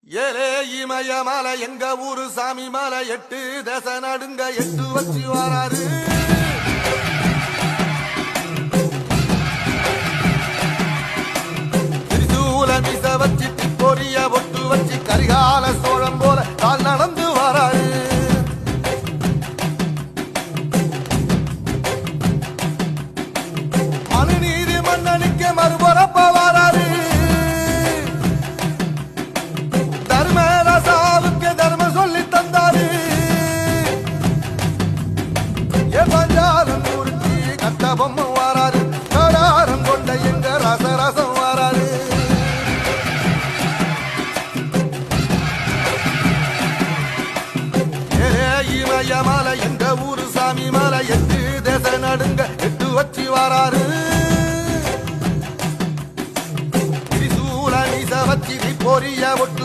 ஏலே இமய மலை எங்க ஊரு சாமி மலை 8 தேச நடுங்க 8 வச்சு வராரு. திரிசூல மிச வச்சு பொரிய பொட்டு வச்சு கரிகால சோழம் போல கால் நடந்து வராரு. மனுநீதி மன்னனுக்கு மறுபரப்ப வராரு. தர்மராசாவுக்கு தர்மம் சொல்லி தந்தாரு. பஞ்சாலம் குறிச்சி கட்ட பொம்மை வாராரு. கடாரம் கொண்ட எங்க ரசரசம் வாராரு. இமய மலை எங்க ஊரு சாமி மலை 8 தேச நடுங்க 8 வச்சு வாராரு. திரிசூல மீச வச்சு பொரிய ஒட்டு